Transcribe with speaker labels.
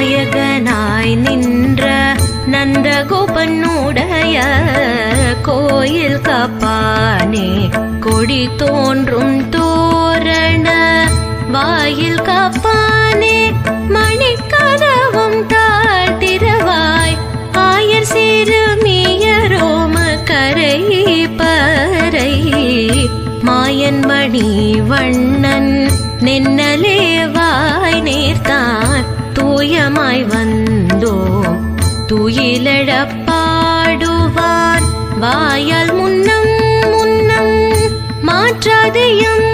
Speaker 1: நாயகனாய் நின்ற நந்தகோபனுடைய கோயில் காப்பானே கொடி தோன்றும் தோரண வாயில் காப்பானே மணிக்கதவும் தாழ்த்திரவாய் ஆயர் சிறுமியரோம கரை பறை மாயன் மணி வண்ணன் நென்னலேவாய் நேர்த்தான் தூயமாய் வந்தோம் துயிலெழப்பாடுவான் வாயால் முன்னம் முன்னம் மாற்றாதையும்